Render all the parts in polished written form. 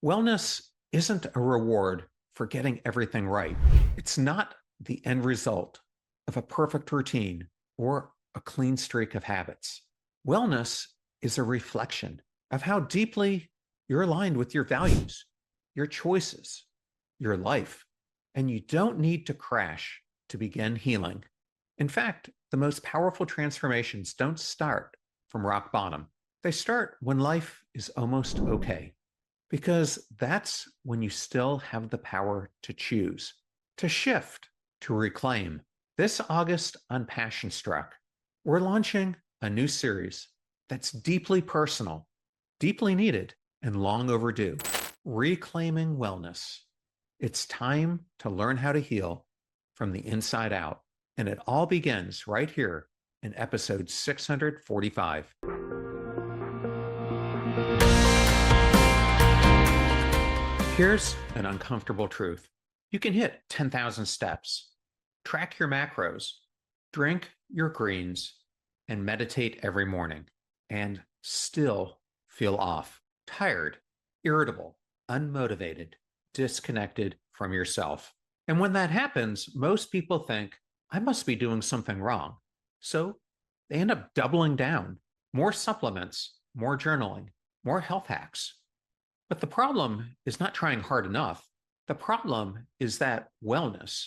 Wellness isn't a reward for getting everything right. It's not the end result of a perfect routine or a clean streak of habits. Wellness is a reflection of how deeply you're aligned with your values, your choices, your life, and you don't need to crash to begin healing. In fact, the most powerful transformations don't start from rock bottom. They start when life is almost okay, because that's when you still have the power to choose, to shift, to reclaim. This August on Passion Struck, we're launching a new series that's deeply personal, deeply needed, and long overdue. Reclaiming Wellness. It's time to learn how to heal from the inside out. And it all begins right here in episode 645. Here's an uncomfortable truth. You can hit 10,000 steps, track your macros, drink your greens, and meditate every morning, and still feel off, tired, irritable, unmotivated, disconnected from yourself. And when that happens, most people think, I must be doing something wrong. So they end up doubling down. More supplements, more journaling, more health hacks. But the problem is not trying hard enough. The problem is that wellness,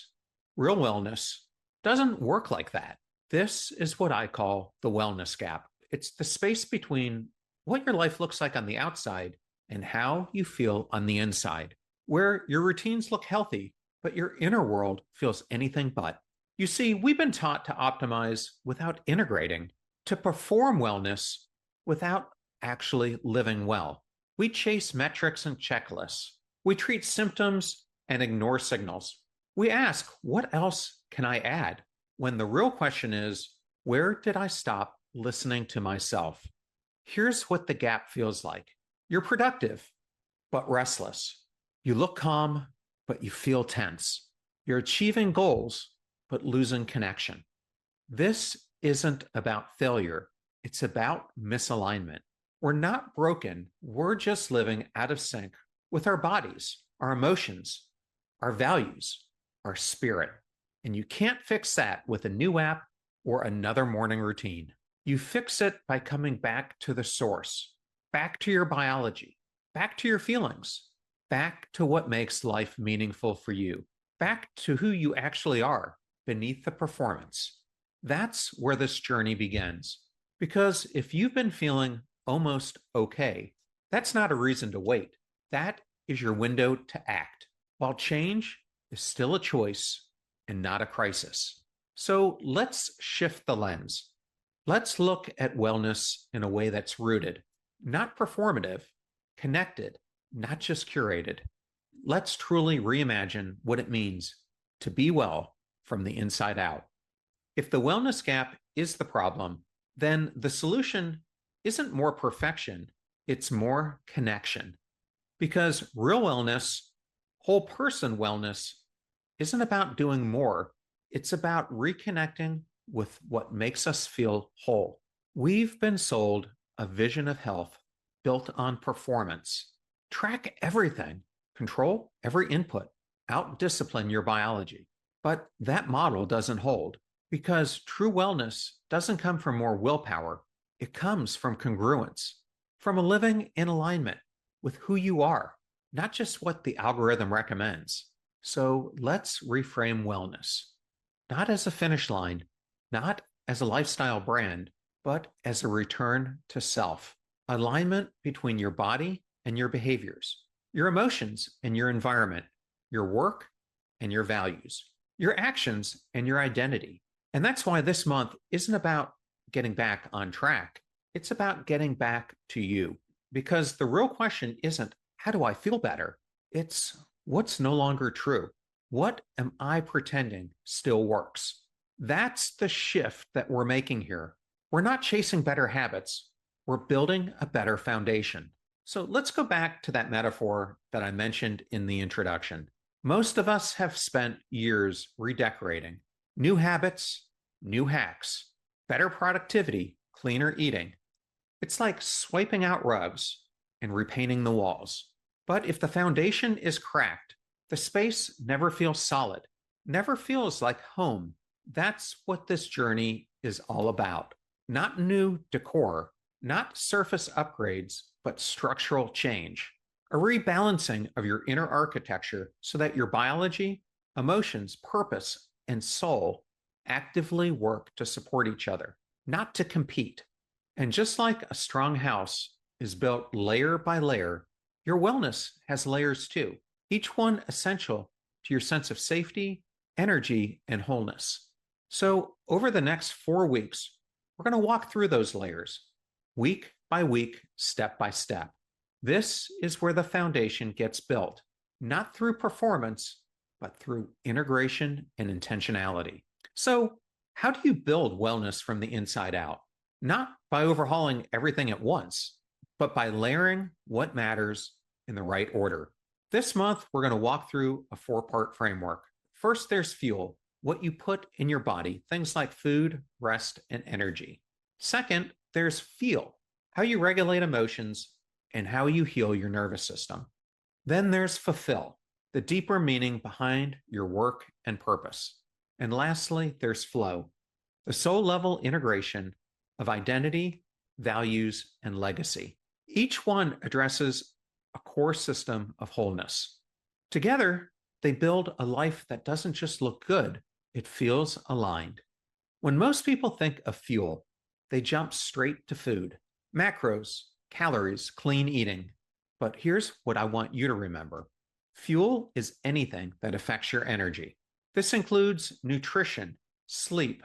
real wellness, doesn't work like that. This is what I call the wellness gap. It's the space between what your life looks like on the outside and how you feel on the inside, where your routines look healthy, but your inner world feels anything but. You see, we've been taught to optimize without integrating, to perform wellness without actually living well. We chase metrics and checklists. We treat symptoms and ignore signals. We ask, what else can I add? When the real question is, where did I stop listening to myself? Here's what the gap feels like. You're productive, but restless. You look calm, but you feel tense. You're achieving goals, but losing connection. This isn't about failure. It's about misalignment. We're not broken. We're just living out of sync with our bodies, our emotions, our values, our spirit. And you can't fix that with a new app or another morning routine. You fix it by coming back to the source, back to your biology, back to your feelings, back to what makes life meaningful for you, back to who you actually are beneath the performance. That's where this journey begins. Because if you've been feeling almost okay, that's not a reason to wait. That is your window to act, while change is still a choice and not a crisis. So let's shift the lens. Let's look at wellness in a way that's rooted, not performative, connected, not just curated. Let's truly reimagine what it means to be well from the inside out. If the wellness gap is the problem, then the solution isn't more perfection, it's more connection. Because real wellness, whole person wellness, isn't about doing more, it's about reconnecting with what makes us feel whole. We've been sold a vision of health built on performance. Track everything, control every input, out-discipline your biology. But that model doesn't hold, because true wellness doesn't come from more willpower. It comes from congruence, from a living in alignment with who you are, not just what the algorithm recommends. So let's reframe wellness, not as a finish line, not as a lifestyle brand, but as a return to self. Alignment between your body and your behaviors, your emotions and your environment, your work and your values, your actions and your identity. And that's why this month isn't about getting back on track. It's about getting back to you. Because the real question isn't, how do I feel better? It's what's no longer true? What am I pretending still works? That's the shift that we're making here. We're not chasing better habits. We're building a better foundation. So let's go back to that metaphor that I mentioned in the introduction. Most of us have spent years redecorating. New habits, new hacks, better productivity, cleaner eating. It's like swiping out rugs and repainting the walls. But if the foundation is cracked, the space never feels solid, never feels like home. That's what this journey is all about. Not new decor, not surface upgrades, but structural change. A rebalancing of your inner architecture so that your biology, emotions, purpose, and soul actively work to support each other, not to compete. And just like a strong house is built layer by layer, your wellness has layers too, each one essential to your sense of safety, energy, and wholeness. So, over the next 4 weeks, we're going to walk through those layers, week by week, step by step. This is where the foundation gets built, not through performance, but through integration and intentionality. So, how do you build wellness from the inside out? Not by overhauling everything at once, but by layering what matters in the right order. This month, we're going to walk through a 4-part framework. First, there's fuel, what you put in your body, things like food, rest, and energy. Second, there's feel, how you regulate emotions and how you heal your nervous system. Then there's fulfill, the deeper meaning behind your work and purpose. And lastly, there's flow, the soul level integration of identity, values, and legacy. Each one addresses a core system of wholeness. Together, they build a life that doesn't just look good, it feels aligned. When most people think of fuel, they jump straight to food, macros, calories, clean eating. But here's what I want you to remember. Fuel is anything that affects your energy. This includes nutrition, sleep,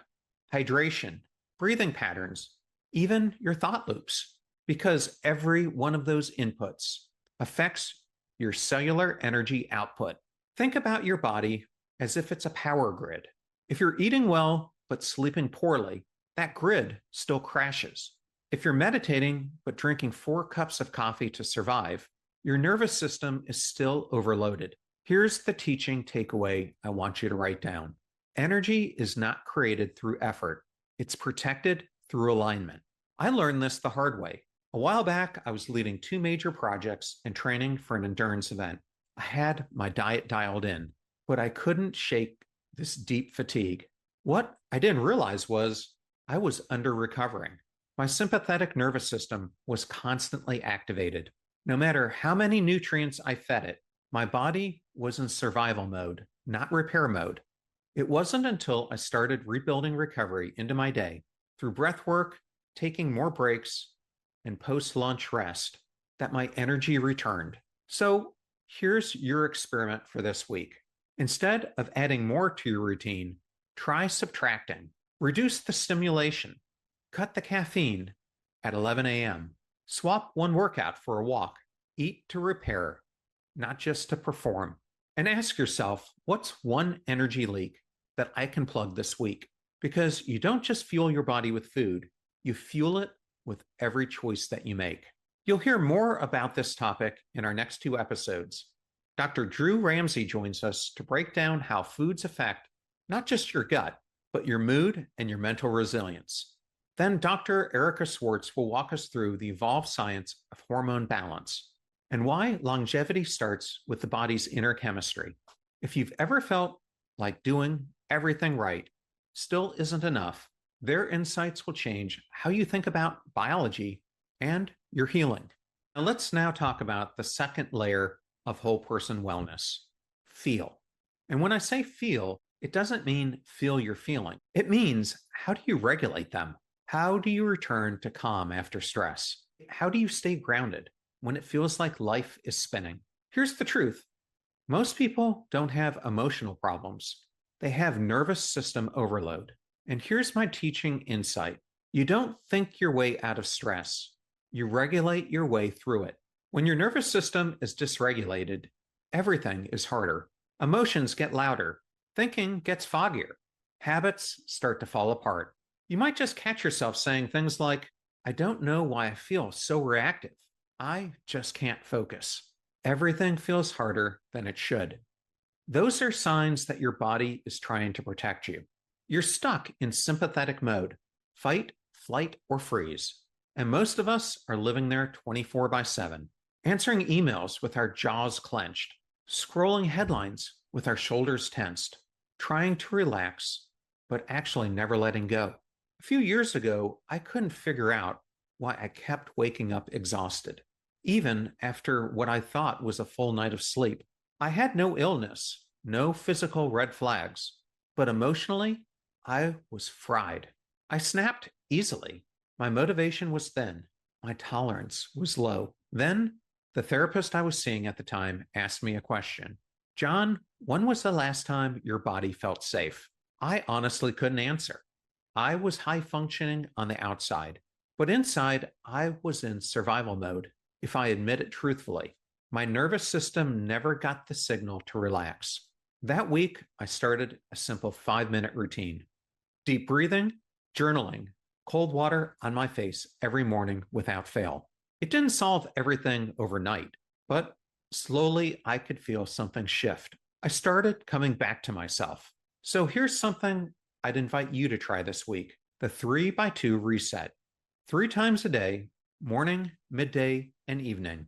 hydration, breathing patterns, even your thought loops, because every one of those inputs affects your cellular energy output. Think about your body as if it's a power grid. If you're eating well but sleeping poorly, that grid still crashes. If you're meditating but drinking 4 cups of coffee to survive, your nervous system is still overloaded. Here's the teaching takeaway I want you to write down. Energy is not created through effort. It's protected through alignment. I learned this the hard way. A while back, I was leading 2 major projects and training for an endurance event. I had my diet dialed in, but I couldn't shake this deep fatigue. What I didn't realize was I was under recovering. My sympathetic nervous system was constantly activated. No matter how many nutrients I fed it, my body was in survival mode, not repair mode. It wasn't until I started rebuilding recovery into my day through breath work, taking more breaks, and post-lunch rest that my energy returned. So here's your experiment for this week. Instead of adding more to your routine, try subtracting. Reduce the stimulation. Cut the caffeine at 11 a.m. Swap one workout for a walk. Eat to repair, not just to perform. And ask yourself, what's one energy leak that I can plug this week? Because you don't just fuel your body with food, you fuel it with every choice that you make. You'll hear more about this topic in our next 2 episodes. Dr. Drew Ramsey joins us to break down how foods affect not just your gut, but your mood and your mental resilience. Then Dr. Erica Swartz will walk us through the evolved science of hormone balance and why longevity starts with the body's inner chemistry. If you've ever felt like doing everything right still isn't enough, their insights will change how you think about biology and your healing. Now let's now talk about the second layer of whole person wellness, feel. And when I say feel, it doesn't mean feel your feeling. It means, how do you regulate them? How do you return to calm after stress? How do you stay grounded when it feels like life is spinning? Here's the truth. Most people don't have emotional problems. They have nervous system overload. And here's my teaching insight. You don't think your way out of stress. You regulate your way through it. When your nervous system is dysregulated, everything is harder. Emotions get louder. Thinking gets foggier. Habits start to fall apart. You might just catch yourself saying things like, I don't know why I feel so reactive. I just can't focus. Everything feels harder than it should. Those are signs that your body is trying to protect you. You're stuck in sympathetic mode, fight, flight, or freeze. And most of us are living there 24/7. answering emails with our jaws clenched, scrolling headlines with our shoulders tensed, trying to relax, but actually never letting go. A few years ago, I couldn't figure out why I kept waking up exhausted, even after what I thought was a full night of sleep. I had no illness, no physical red flags, but emotionally, I was fried. I snapped easily. My motivation was thin. My tolerance was low. Then the therapist I was seeing at the time asked me a question. John, when was the last time your body felt safe? I honestly couldn't answer. I was high functioning on the outside, but inside, I was in survival mode, if I admit it truthfully. My nervous system never got the signal to relax. That week, I started a simple 5-minute routine: deep breathing, journaling, cold water on my face every morning without fail. It didn't solve everything overnight, but slowly I could feel something shift. I started coming back to myself. So here's something I'd invite you to try this week: the 3x2 reset. 3 times a day, morning, midday, and evening.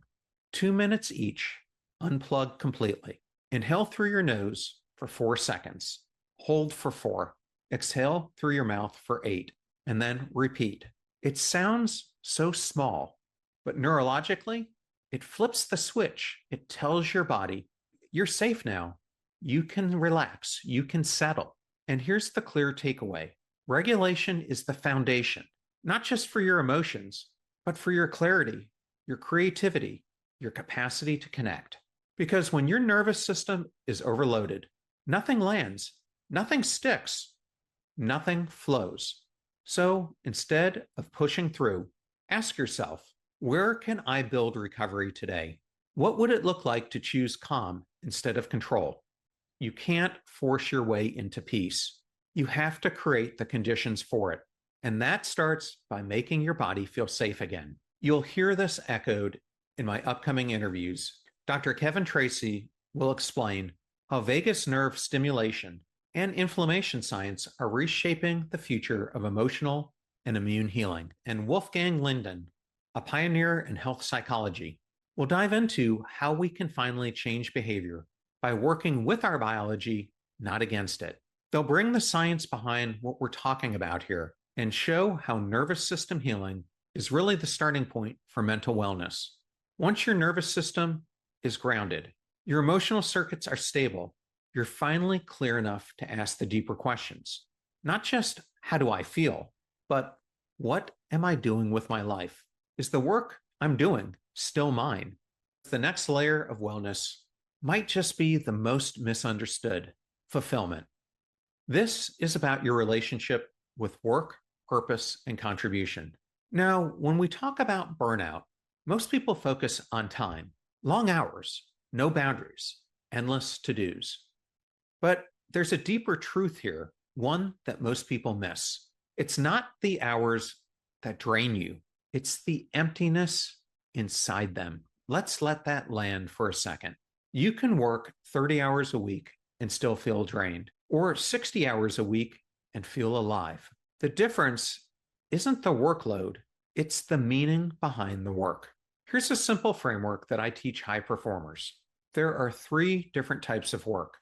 2 minutes each. Unplug completely. Inhale through your nose for 4 seconds. Hold for 4. Exhale through your mouth for 8. And then repeat. It sounds so small, but neurologically, it flips the switch. It tells your body, you're safe now. You can relax. You can settle. And here's the clear takeaway: regulation is the foundation, not just for your emotions, but for your clarity, your creativity, your capacity to connect. Because when your nervous system is overloaded, nothing lands, nothing sticks, nothing flows. So instead of pushing through, ask yourself, where can I build recovery today? What would it look like to choose calm instead of control? You can't force your way into peace. You have to create the conditions for it. And that starts by making your body feel safe again. You'll hear this echoed in my upcoming interviews. Dr. Kevin Tracy will explain how vagus nerve stimulation and inflammation science are reshaping the future of emotional and immune healing. And Wolfgang Linden, a pioneer in health psychology, will dive into how we can finally change behavior by working with our biology, not against it. They'll bring the science behind what we're talking about here and show how nervous system healing is really the starting point for mental wellness. Once your nervous system is grounded, your emotional circuits are stable, you're finally clear enough to ask the deeper questions. Not just, how do I feel, but what am I doing with my life? Is the work I'm doing still mine? The next layer of wellness might just be the most misunderstood: fulfillment. This is about your relationship with work, purpose, and contribution. Now, when we talk about burnout, most people focus on time, long hours, no boundaries, endless to-dos. But there's a deeper truth here, one that most people miss. It's not the hours that drain you, it's the emptiness inside them. Let's let that land for a second. You can work 30 hours a week and still feel drained, or 60 hours a week and feel alive. The difference isn't the workload, it's the meaning behind the work. Here's a simple framework that I teach high performers. There are 3 different types of work.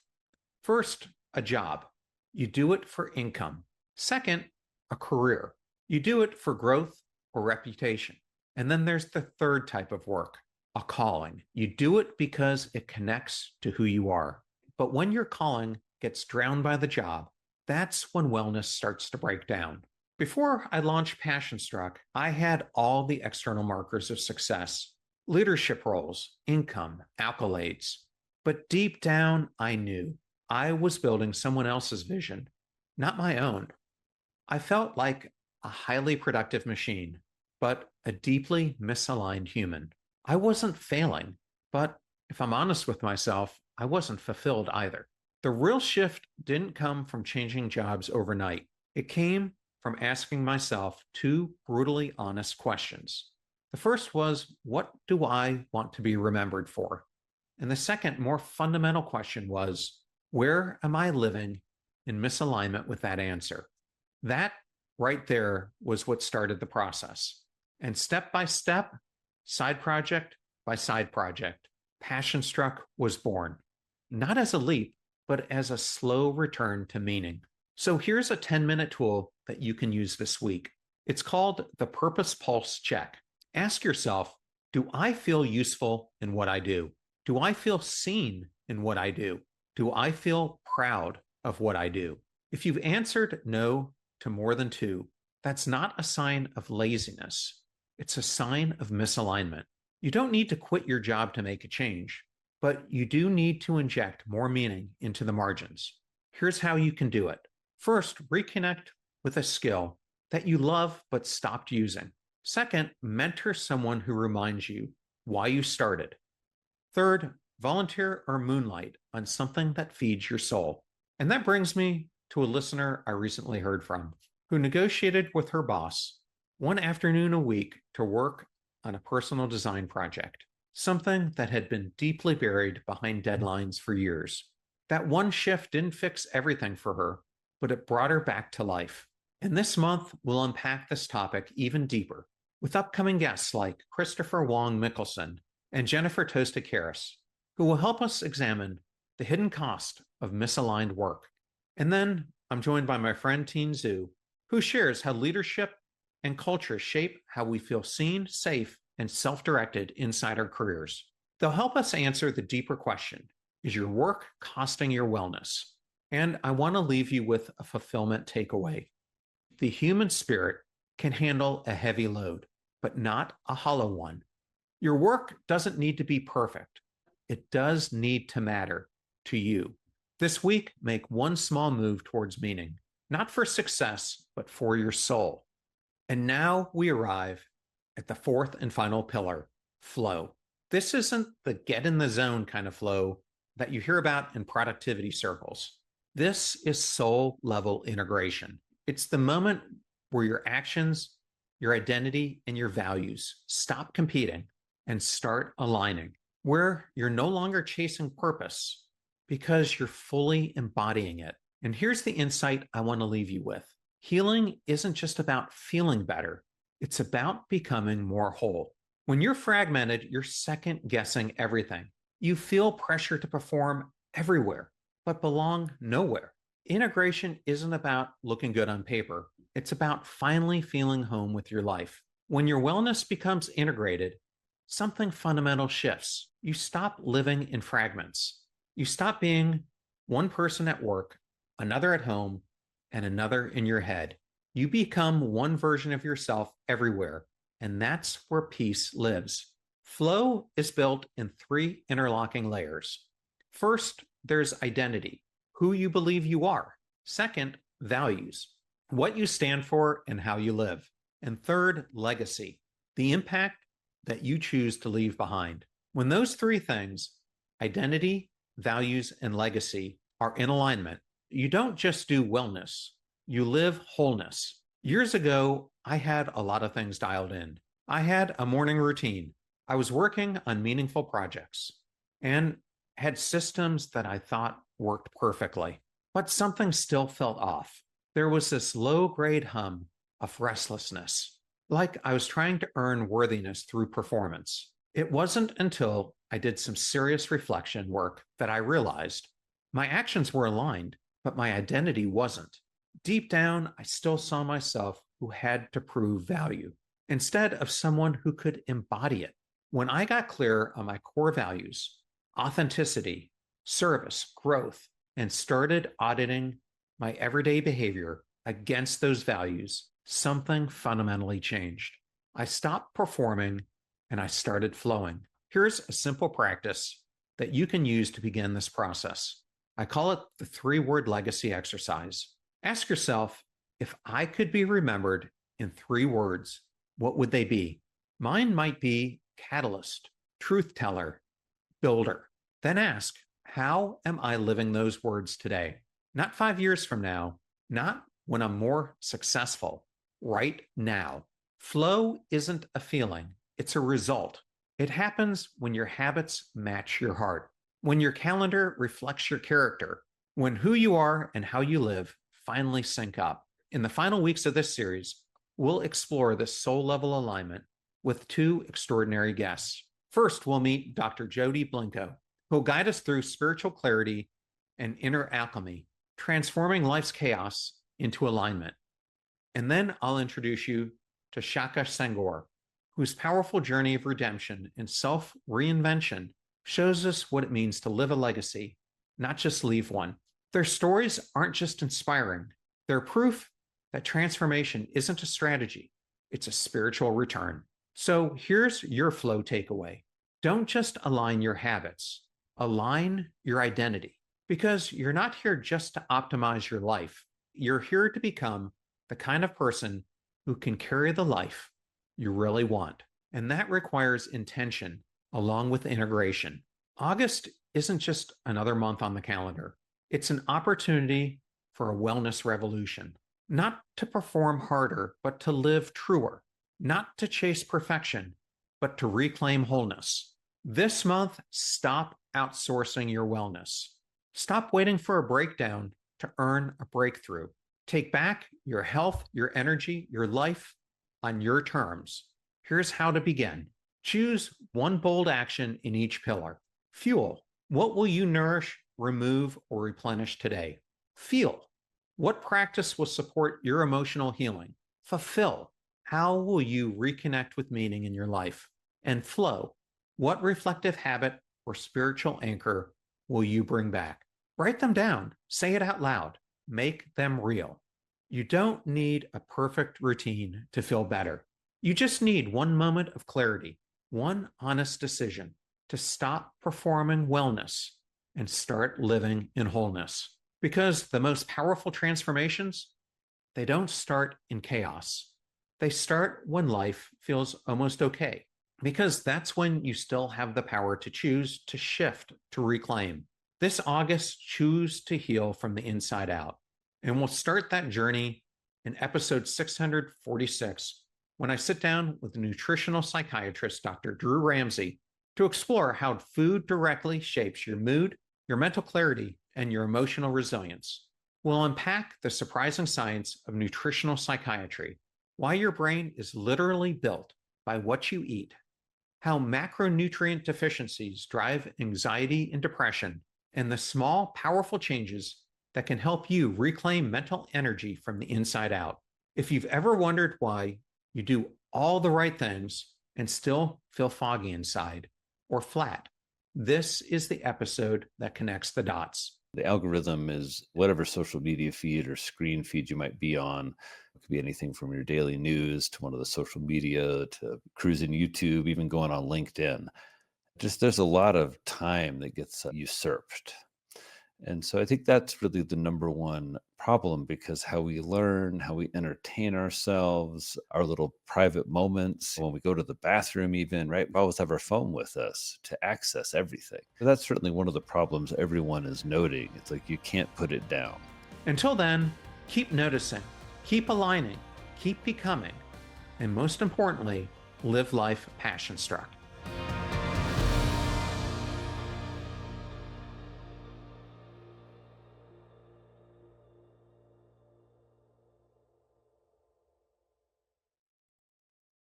First, a job. You do it for income. Second, a career. You do it for growth or reputation. And then there's the third type of work, a calling. You do it because it connects to who you are. But when your calling gets drowned by the job, that's when wellness starts to break down. Before I launched Passion Struck, I had all the external markers of success: leadership roles, income, accolades. But deep down, I knew I was building someone else's vision, not my own. I felt like a highly productive machine, but a deeply misaligned human. I wasn't failing, but if I'm honest with myself, I wasn't fulfilled either. The real shift didn't come from changing jobs overnight. It came from asking myself 2 brutally honest questions. The first was, what do I want to be remembered for? And the second, more fundamental question was, where am I living in misalignment with that answer? That right there was what started the process. And step by step, side project by side project, Passion Struck was born, not as a leap, but as a slow return to meaning. So here's a 10-minute tool that you can use this week. It's called the Purpose Pulse Check. Ask yourself, do I feel useful in what I do? Do I feel seen in what I do? Do I feel proud of what I do? If you've answered no to more than two, that's not a sign of laziness. It's a sign of misalignment. You don't need to quit your job to make a change, but you do need to inject more meaning into the margins. Here's how you can do it. First, reconnect with a skill that you love but stopped using. Second, mentor someone who reminds you why you started. Third, volunteer or moonlight on something that feeds your soul. And that brings me to a listener I recently heard from who negotiated with her boss one afternoon a week to work on a personal design project, something that had been deeply buried behind deadlines for years. That one shift didn't fix everything for her, but it brought her back to life. And this month, we'll unpack this topic even deeper with upcoming guests like Christopher Wong Mickelson and Jennifer Toasted Harris, who will help us examine the hidden cost of misaligned work. And then I'm joined by my friend Teen Zhu, who shares how leadership and culture shape how we feel seen, safe, and self-directed inside our careers. They'll help us answer the deeper question, is your work costing your wellness? And I want to leave you with a fulfillment takeaway. The human spirit can handle a heavy load, but not a hollow one. Your work doesn't need to be perfect. It does need to matter to you. This week, make one small move towards meaning, not for success, but for your soul. And now we arrive at the fourth and final pillar, flow. This isn't the get in the zone kind of flow that you hear about in productivity circles. This is soul level integration. It's the moment where your actions, your identity, and your values stop competing and start aligning, where you're no longer chasing purpose because you're fully embodying it. And here's the insight I want to leave you with. Healing isn't just about feeling better. It's about becoming more whole. When you're fragmented, you're second guessing everything. You feel pressure to perform everywhere, but belong nowhere. Integration isn't about looking good on paper. It's about finally feeling home with your life. When your wellness becomes integrated, something fundamental shifts. You stop living in fragments. You stop being one person at work, another at home, and another in your head. You become one version of yourself everywhere, and that's where peace lives. Flow is built in three interlocking layers. First, there's identity, who you believe you are. Second, values, what you stand for and how you live. And third, legacy, the impact that you choose to leave behind. When those three things, identity, values, and legacy, are in alignment, you don't just do wellness, you live wholeness. Years ago, I had a lot of things dialed in. I had a morning routine. I was working on meaningful projects and had systems that I thought worked perfectly, but something still felt off. There was this low-grade hum of restlessness, like I was trying to earn worthiness through performance. It wasn't until I did some serious reflection work that I realized my actions were aligned, but my identity wasn't. Deep down, I still saw myself who had to prove value instead of someone who could embody it. When I got clear on my core values, authenticity, service, growth, and started auditing my everyday behavior against those values, something fundamentally changed. I stopped performing and I started flowing. Here's a simple practice that you can use to begin this process. I call it the 3-word legacy exercise. Ask yourself, if I could be remembered in 3 words, what would they be? Mine might be catalyst, truth teller, builder. Then ask, how am I living those words today? Not 5 years from now, not when I'm more successful, right now. Flow isn't a feeling, it's a result. It happens when your habits match your heart, when your calendar reflects your character, when who you are and how you live finally sync up. In the final weeks of this series, we'll explore this soul level alignment with 2 extraordinary guests. First, we'll meet Dr. Jody Blinko, who will guide us through spiritual clarity and inner alchemy, transforming life's chaos into alignment. And then I'll introduce you to Shaka Senghor, whose powerful journey of redemption and self-reinvention shows us what it means to live a legacy, not just leave one. Their stories aren't just inspiring, they're proof that transformation isn't a strategy, it's a spiritual return. So here's your flow takeaway. Don't just align your habits, align your identity, because you're not here just to optimize your life. You're here to become the kind of person who can carry the life you really want. And that requires intention along with integration. August isn't just another month on the calendar. It's an opportunity for a wellness revolution, not to perform harder, but to live truer, not to chase perfection, but to reclaim wholeness. This month, stop outsourcing your wellness. Stop waiting for a breakdown to earn a breakthrough. Take back your health, your energy, your life on your terms. Here's how to begin. Choose one bold action in each pillar. Fuel. What will you nourish, remove, or replenish today? Feel. What practice will support your emotional healing? Fulfill. How will you reconnect with meaning in your life? And flow. What reflective habit or spiritual anchor will you bring back? Write them down. Say it out loud. Make them real. You don't need a perfect routine to feel better. You just need one moment of clarity, one honest decision to stop performing wellness and start living in wholeness. Because the most powerful transformations, they don't start in chaos. They start when life feels almost okay, because that's when you still have the power to choose, to shift, to reclaim. This August, choose to heal from the inside out. And we'll start that journey in episode 646, when I sit down with nutritional psychiatrist Dr. Drew Ramsey to explore how food directly shapes your mood, your mental clarity, and your emotional resilience. We'll unpack the surprising science of nutritional psychiatry, why your brain is literally built by what you eat, how macronutrient deficiencies drive anxiety and depression, and the small, powerful changes that can help you reclaim mental energy from the inside out. If you've ever wondered why you do all the right things and still feel foggy inside or flat, this is the episode that connects the dots. The algorithm is whatever social media feed or screen feed you might be on. It could be anything from your daily news to one of the social media to cruising YouTube, even going on LinkedIn. Just there's a lot of time that gets usurped. And so I think that's really the number one problem, because how we learn, how we entertain ourselves, our little private moments, when we go to the bathroom even, right? We always have our phone with us to access everything. So that's certainly one of the problems everyone is noting. It's like you can't put it down. Until then, keep noticing, keep aligning, keep becoming, and most importantly, live life passion-struck.